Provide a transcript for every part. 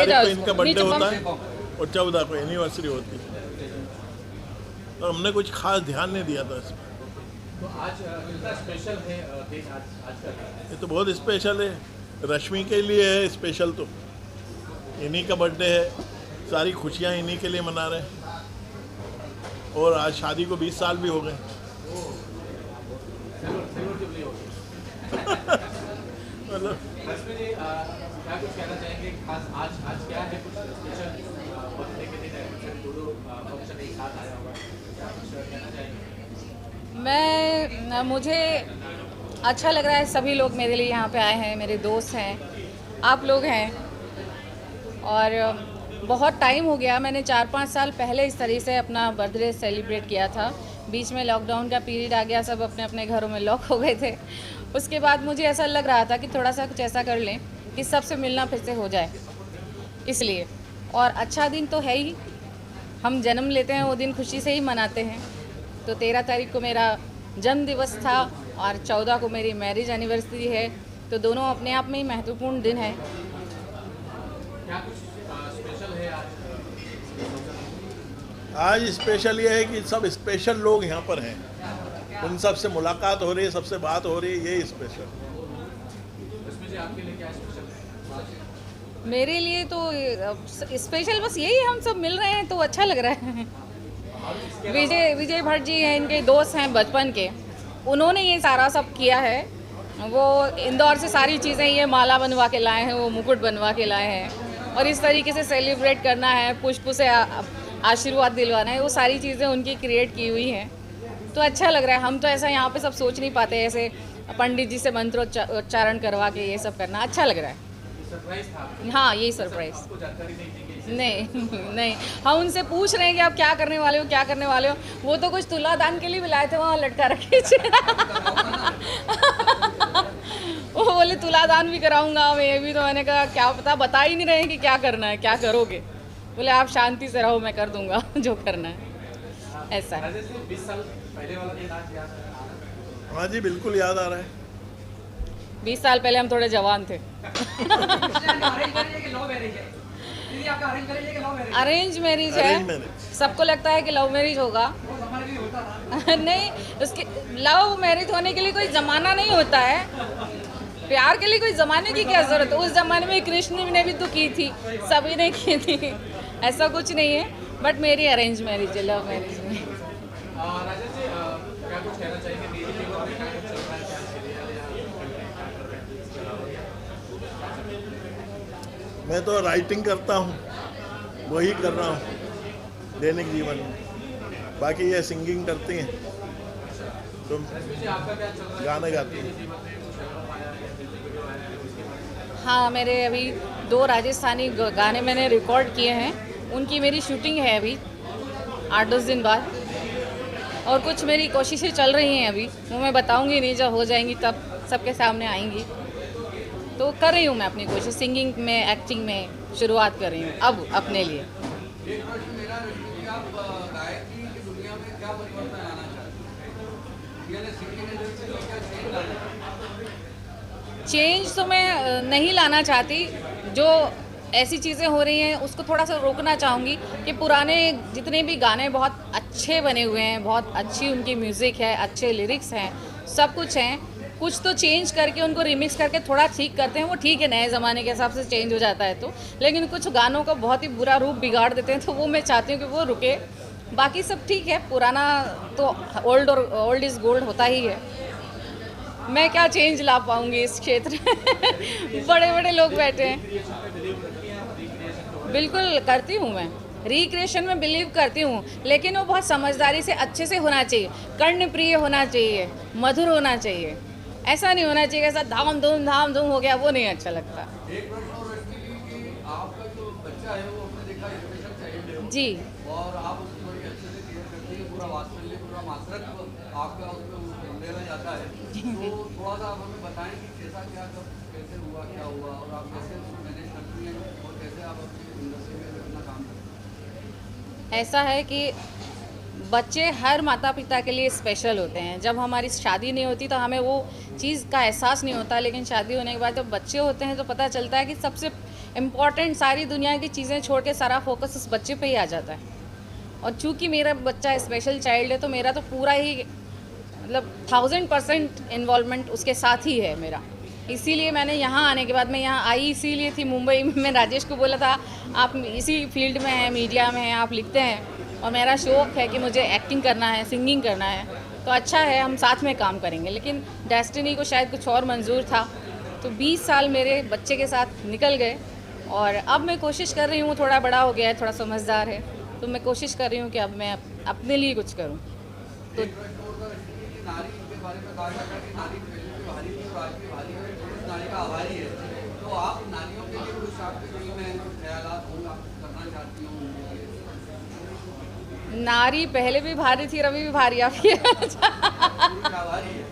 तारीख को इसको। इनका बर्थडे नीचे होता पंप। है और 14 को एनिवर्सरी होती है, तो हमने कुछ खास ध्यान नहीं दिया था इसमें। तो आज कितना स्पेशल है दिन आज का दिन? ये तो बहुत स्पेशल है, रश्मि के लिए है स्पेशल, तो इन्हीं का बर्थडे है, सारी खुशियाँ इन्हीं के लिए मना रहे हैं। और आज शादी को 20 साल भी हो गए। सिल्वर जुबली हो गई। मतलब रश्मि जी क्या कुछ कहना चाहेंगे? खास आज क्या है कुछ स्पेशल बर्थडे के दिन है, कुछ दो फंक्शन एक साथ आया होगा, क्या कुछ कहना चाहेंगे? मुझे अच्छा लग रहा है, सभी लोग मेरे लिए यहाँ पे आए हैं, मेरे दोस्त हैं, आप लोग हैं। और बहुत टाइम हो गया, मैंने 4-5 साल पहले इस तरीके से अपना बर्थडे सेलिब्रेट किया था। बीच में लॉकडाउन का पीरियड आ गया, सब अपने अपने घरों में लॉक हो गए थे। उसके बाद मुझे ऐसा लग रहा था कि थोड़ा सा कुछ ऐसा कर लें कि सबसे मिलना फिर से हो जाए, इसलिए। और अच्छा दिन तो है ही, हम जन्म लेते हैं वो दिन खुशी से ही मनाते हैं। तो 13 तारीख को मेरा जन्म दिवस था और 14 को मेरी मैरिज एनिवर्सरी है, तो दोनों अपने आप में ही महत्वपूर्ण दिन है। क्या कुछ स्पेशल है आज? आज स्पेशल ये है कि सब स्पेशल लोग यहाँ पर हैं, उन सब से मुलाकात हो रही है, सबसे बात हो रही है, ये स्पेशल। रश्मि जी आपके लिए क्या स्पेशल है? मेरे लिए तो स्पेशल बस यही, हम सब मिल रहे हैं तो अच्छा लग रहा है। विजय भट्ट जी हैं, इनके दोस्त हैं बचपन के, उन्होंने ये सारा सब किया है। वो इंदौर से सारी चीज़ें, ये माला बनवा के लाए हैं, वो मुकुट बनवा के लाए हैं, और इस तरीके से सेलिब्रेट करना है, पुष्प से आशीर्वाद दिलवाना है, वो सारी चीज़ें उनकी क्रिएट की हुई हैं। तो अच्छा लग रहा है। हम तो ऐसा यहाँ पे सब सोच नहीं पाते, ऐसे पंडित जी से मंत्रोच्चारण करवा के ये सब करना अच्छा लग रहा है। सरप्राइज था आपको? हाँ, यही सरप्राइज। आपको जानकारी नहीं थी कि नहीं नहीं, हम उनसे पूछ रहे हैं कि आप क्या करने वाले हो, क्या करने वाले हो। वो तो कुछ तुलादान के लिए भी लाए थे, वहाँ लटका रखे थे। वो बोले तुलादान भी कराऊंगा मैं, ये भी। तो मैंने कहा क्या पता, बता ही नहीं रहे हैं कि क्या करना है, क्या करोगे। बोले आप शांति से रहो, मैं कर दूंगा जो करना है। ऐसा है। राजेश जी 20 साल पहले वाला दिन आज याद है? हाँ जी, बिल्कुल याद आ रहा है। 20 साल पहले हम थोड़े जवान थे। अरेंज मैरिज है। Arrange marriage। सबको लगता है कि लव मैरिज होगा। नहीं, उसके लव मैरिज होने के लिए कोई ज़माना नहीं होता है। प्यार के लिए कोई ज़माने की क्या ज़रूरत है। उस ज़माने में कृष्ण ने भी तो की थी, सभी ने की थी। ऐसा कुछ नहीं है, बट मेरी अरेंज मैरिज है, लव मैरिज में। राजेश जी क्या कुछ कहना चाहेंगे? मेरी जीवन में क्या कुछ चल रहा है, क्या मैं तो राइटिंग करता हूँ, वही कर रहा हूँ दैनिक जीवन में। बाकी ये सिंगिंग करती हैं, तो गाने गाती हैं। हाँ, मेरे अभी 2 राजस्थानी गाने मैंने रिकॉर्ड किए हैं, उनकी मेरी शूटिंग है अभी 8-10 दिन बाद। और कुछ मेरी कोशिशें चल रही हैं अभी, वो मैं बताऊंगी नहीं, जब हो जाएंगी तब सबके सामने आएंगी। तो कर रही हूँ मैं अपनी कोशिश, सिंगिंग में, एक्टिंग में शुरुआत कर रही हूँ अब अपने लिए। एक प्रश्न मेरा रश्मि जी, आप गायकी की दुनिया में क्या परिवर्तन लाना चाहते हैं? सिंगिंग इंडस्ट्री में क्या चेंज लाना चाहते हैं? चेंज तो मैं नहीं लाना चाहती, जो ऐसी चीज़ें हो रही हैं उसको थोड़ा सा रोकना चाहूँगी कि पुराने जितने भी गाने बहुत अच्छे बने हुए हैं, बहुत अच्छी उनकी म्यूज़िक है, अच्छे लिरिक्स हैं, सब कुछ हैं, कुछ तो चेंज करके उनको रिमिक्स करके थोड़ा ठीक करते हैं, वो ठीक है, नए ज़माने के हिसाब से चेंज हो जाता है तो। लेकिन कुछ गानों का बहुत ही बुरा रूप बिगाड़ देते हैं, तो वो मैं चाहती हूँ कि वो रुके। बाकी सब ठीक है, पुराना तो ओल्ड इज़ गोल्ड होता ही है। मैं क्या चेंज ला पाऊँगी इस क्षेत्र में। बड़े बड़े लोग बैठे हैं। बिल्कुल करती हूँ मैं, रिक्रिएशन में बिलीव करती हूँ, लेकिन वो बहुत समझदारी से, अच्छे से होना चाहिए, कर्णप्रिय होना चाहिए, मधुर होना चाहिए। ऐसा नहीं होना चाहिए ऐसा धाम धूम हो गया, वो नहीं अच्छा लगता। एक प्रश्न और रश्मि जी कि आपका जो बच्चा है वो आपने देखा स्पेशल चाइल्ड है जी। और आप उसकी बड़ी अच्छे से केयर करती है, पूरा वात्सल्य, पूरा मातृत्व आपका उसको लेना जाता है। तो थोड़ा सा आप हमें बताएं कि कैसा क्या कब कैसे हुआ, क्या हुआ, और आप कैसे उसको मैनेज करती हैं और कैसे आप अपनी इंडस्ट्री में अपना काम करती हैं? ऐसा है कि बच्चे हर माता पिता के लिए स्पेशल होते हैं। जब हमारी शादी नहीं होती तो हमें वो चीज़ का एहसास नहीं होता, लेकिन शादी होने के बाद जब बच्चे होते हैं तो पता चलता है कि सबसे इम्पॉर्टेंट सारी दुनिया की चीज़ें छोड़ के सारा फोकस उस बच्चे पे ही आ जाता है। और चूँकि मेरा बच्चा स्पेशल चाइल्ड है तो मेरा तो पूरा ही मतलब 1000% इन्वॉल्वमेंट उसके साथ ही है मेरा। इसीलिए मैंने यहाँ आने के बाद मैं यहाँ आई इसीलिए थी मुंबई में। मैं राजेश को बोला था आप इसी फील्ड में हैं, मीडिया में हैं, आप लिखते हैं और मेरा शौक़ है कि मुझे एक्टिंग करना है, सिंगिंग करना है, तो अच्छा है हम साथ में काम करेंगे। लेकिन डेस्टिनी को शायद कुछ और मंजूर था, तो 20 साल मेरे बच्चे के साथ निकल गए और अब मैं कोशिश कर रही हूँ, थोड़ा बड़ा हो गया है, थोड़ा समझदार है, तो मैं कोशिश कर रही हूँ कि अब मैं अपने लिए कुछ करूँ। तो नारी के बारे में कहा जाता है कि नारी पहले भी भारी थी और आज भी भारी है, पुरुष नारी का आभारी है। तो आप नारियों के लिए कुछ आपके दिल में कुछ ख्यालात हो, आप करना चाहती हो उनके लिए? नारी पहले भी भारी थी और अभी भी भारी आप ये पुरुष आभारी है।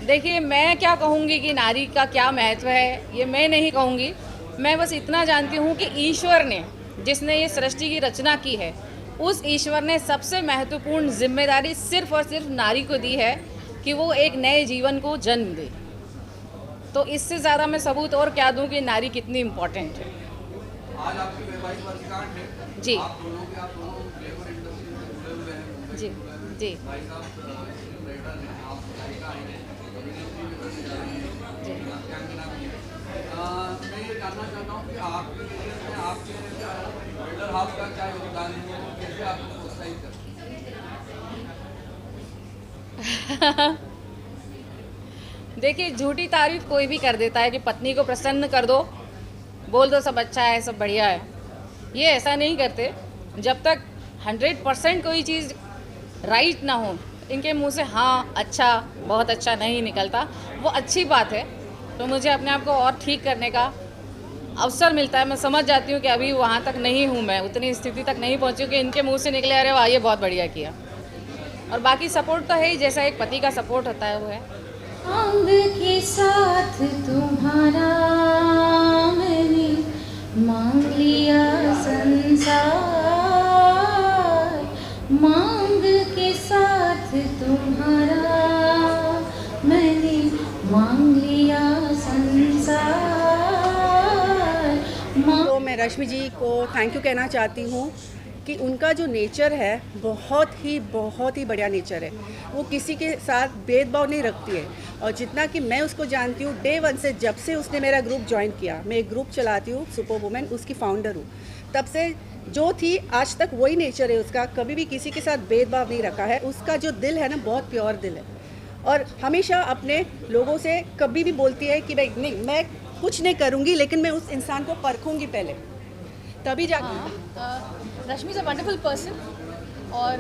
देखिए, मैं क्या कहूँगी कि नारी का क्या महत्व है ये मैं नहीं कहूँगी। मैं बस इतना जानती हूँ कि ईश्वर ने, जिसने ये सृष्टि की रचना की है, उस ईश्वर ने सबसे महत्वपूर्ण जिम्मेदारी सिर्फ और सिर्फ नारी को दी है कि वो एक नए जीवन को जन्म दे। तो इससे ज़्यादा मैं सबूत और क्या दूँ कि नारी कितनी इम्पोर्टेंट है। आज आपकी वैवाहिक वर्षगांठ है। जी। आप दोनों फ्लेवर इंडस्ट्री से जुड़े हुए हैं। जी जी भाई साहब राइटर हैं, आप गायिका हैं, अभिनेत्री भी बनने जा रही हैं, नाट्यांगना भी हैं। मैं ये जानना चाहता हूँ कि आपके करियर में आपके बिल्डर हाउस का क्या योगदान है, कैसे आपको प्रोत्साहित करते हैं? देखिए, झूठी तारीफ कोई भी कर देता है कि पत्नी को प्रसन्न कर दो, बोल दो सब अच्छा है, सब बढ़िया है। ये ऐसा नहीं करते। जब तक 100% कोई चीज़ राइट ना हो, इनके मुंह से हाँ अच्छा, बहुत अच्छा नहीं निकलता, वो अच्छी बात है। तो मुझे अपने आप को और ठीक करने का अवसर मिलता है। मैं समझ जाती हूँ कि अभी वहाँ तक नहीं हूँ, मैं उतनी स्थिति तक नहीं पहुँची कि इनके मुंह से निकले अरे वाह ये बहुत बढ़िया किया। और बाकी सपोर्ट तो है ही, जैसा एक पति का सपोर्ट होता है वो है। मांग के साथ तुम्हारा मैंने मांग लिया संसार, मांग के साथ तुम्हारा मैंने मांग लिया संसार। तो मैं रश्मि जी को थैंक यू कहना चाहती हूँ कि उनका जो नेचर है बहुत ही बढ़िया नेचर है। वो किसी के साथ भेदभाव नहीं रखती है। और जितना कि मैं उसको जानती हूँ, डे 1 से जब से उसने मेरा ग्रुप ज्वाइन किया, मैं एक ग्रुप चलाती हूँ सुपर वुमेन, उसकी फाउंडर हूँ, तब से जो थी आज तक वही नेचर है उसका। कभी भी किसी के साथ भेदभाव नहीं रखा है। उसका जो दिल है ना, बहुत प्योर दिल है और हमेशा अपने लोगों से कभी भी बोलती है कि भाई नहीं, मैं कुछ नहीं करूँगी, लेकिन मैं उस इंसान को परखूँगी पहले, तभी जाकर। रश्मि इज़ अ वंडरफुल पर्सन। और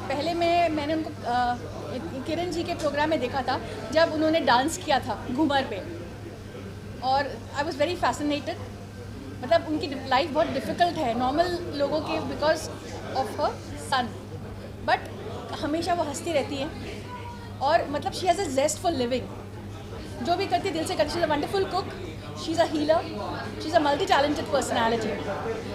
पहले मैंने उनको किरण जी के प्रोग्राम में देखा था जब उन्होंने डांस किया था घूमर पे, और आई वॉज वेरी फैसिनेटेड। मतलब उनकी लाइफ बहुत डिफ़िकल्ट है नॉर्मल लोगों के because of her son, but हमेशा वो हंसती रहती है और मतलब she has a zest for living. जो भी करती है दिल से करती। She is a wonderful cook, she is a healer, she is a multi talented personality.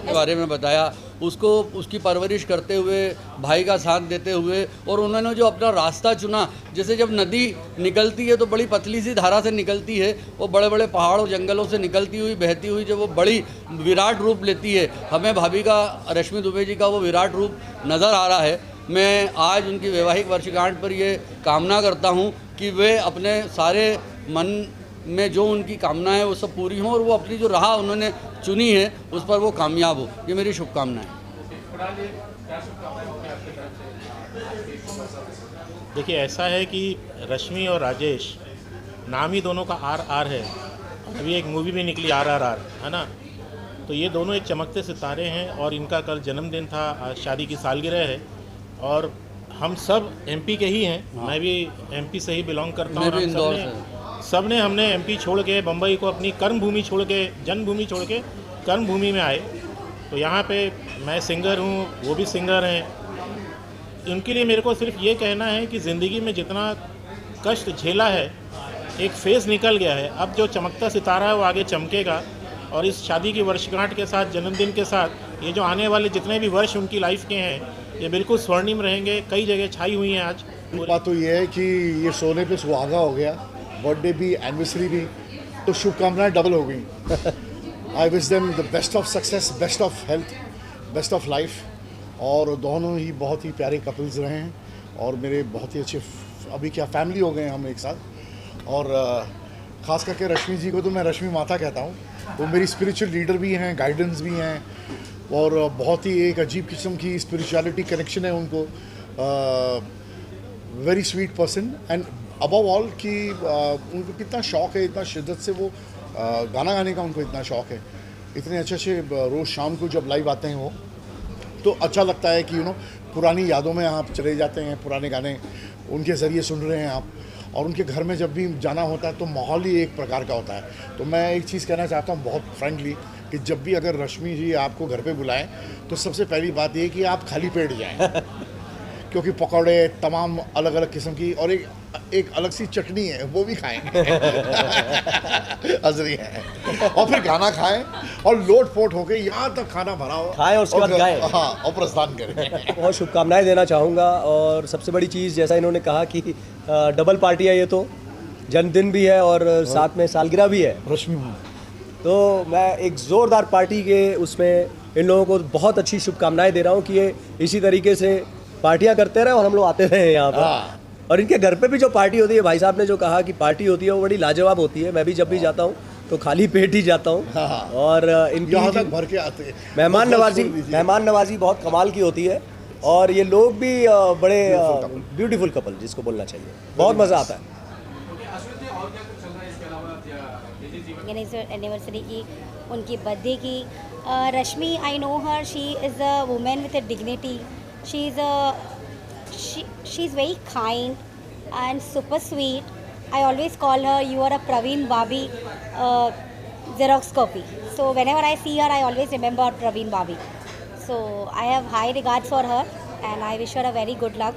के बारे में बताया, उसको उसकी परवरिश करते हुए, भाई का साथ देते हुए, और उन्होंने जो अपना रास्ता चुना, जैसे जब नदी निकलती है तो बड़ी पतली सी धारा से निकलती है, वो बड़े बड़े पहाड़ और जंगलों से निकलती हुई बहती हुई जब वो बड़ी विराट रूप लेती है, हमें भाभी का, रश्मि दुबे जी का वो विराट रूप नज़र आ रहा है। मैं आज उनकी वैवाहिक वर्षगांठ पर ये कामना करता हूँ कि वे अपने सारे मन में जो उनकी कामना है वो सब पूरी हों और वो अपनी जो राह उन्होंने चुनी है उस पर वो कामयाब हो। ये मेरी शुभकामनाएं। देखिए, ऐसा है कि रश्मि और राजेश, नाम ही दोनों का RR है। अभी एक मूवी भी निकली RRR, है ना। तो ये दोनों एक चमकते सितारे हैं और इनका कल जन्मदिन था, आज शादी की सालगिरह है। और हम सब MP के ही हैं। हाँ। मैं भी MP से ही बिलोंग करता हूँ। सब ने हमने MP छोड़ के, बम्बई को अपनी कर्मभूमि छोड़ के, जन्मभूमि छोड़ के कर्मभूमि में आए। तो यहाँ पे मैं सिंगर हूँ, वो भी सिंगर हैं। उनके लिए मेरे को सिर्फ ये कहना है कि ज़िंदगी में जितना कष्ट झेला है, एक फेज़ निकल गया है। अब जो चमकता सितारा है वो आगे चमकेगा। और इस शादी की वर्षगांठ के साथ, जन्मदिन के साथ, ये जो आने वाले जितने भी वर्ष उनकी लाइफ के हैं, ये बिल्कुल स्वर्णिम रहेंगे। कई जगह छाई हुई हैं आज। बात तो ये है कि ये सोने पे सुहागा हो गया, बर्थडे भी, एनिवर्सरी भी, तो शुभकामनाएं डबल हो गई। I wish them the best of success, best of health, best of life. और दोनों ही बहुत ही प्यारे कपल्स रहे हैं और मेरे बहुत ही अच्छे अभी क्या फैमिली हो गए हैं हम एक साथ। और ख़ास करके रश्मि जी को तो मैं रश्मि माता कहता हूँ। वो मेरी स्पिरिचुअल लीडर भी हैं, गाइडेंस भी हैं और बहुत ही एक अजीब किस्म की स्पिरिचुअलिटी कनेक्शन है उनको। Very sweet person and above all कि उनको कितना शौक़ है, इतना शिद्दत से वो गाना गाने का उनको इतना शौक़ है। इतने अच्छे रोज़ शाम को जब लाइव आते हैं वो, तो अच्छा लगता है कि पुरानी यादों में आप चले जाते हैं, पुराने गाने उनके ज़रिए सुन रहे हैं आप। और उनके घर में जब भी जाना होता है तो माहौल ही एक प्रकार का होता है। तो मैं एक चीज़ कहना चाहता हूँ बहुत फ्रेंकली कि जब भी अगर रश्मि जी आपको घर पे बुलाएं तो सबसे पहली बात ये कि आप खाली पेट जाएं क्योंकि पकौड़े तमाम अलग अलग किस्म की और एक अलग सी चटनी है वो भी खाएंगे हजरी है। और फिर गाना खाएं और लोट पोट होके यहाँ तक खाना भरा हो खाएं और उसके बाद गाएं। हाँ, और प्रस्थान करें। बहुत शुभकामनाएं देना चाहूँगा। और सबसे बड़ी चीज़ जैसा इन्होंने कहा कि डबल पार्टी है, ये तो जन्मदिन भी है और साथ में सालगिरह भी है रश्मि। तो मैं एक ज़ोरदार पार्टी के उसमें इन लोगों को बहुत अच्छी शुभकामनाएं दे रहा हूँ कि ये इसी तरीके से पार्टियां करते रहे और हम लोग आते रहे यहाँ पर। और इनके घर पे भी जो पार्टी होती है, भाई साहब ने जो कहा कि पार्टी होती है वो बड़ी लाजवाब होती है। मैं भी जब भी जाता हूँ तो खाली पेट ही जाता हूँ। और इनकी यहाँ तक भर के आते हैं। मेहमान नवाजी बहुत कमाल की होती है। और ये लोग भी बड़े ब्यूटीफुल कपल जिसको बोलना चाहिए, बहुत मज़ा आता है। एनिवर्सरी की, उनकी बर्थडे की। Rashmi, I know her, she is a women with a dignity. She is very kind and super sweet. I always call her, you are a Praveen Babi Xerox copy. So whenever I see her, I always remember Praveen Babi. So I have high regards for her and I wish her a very good luck.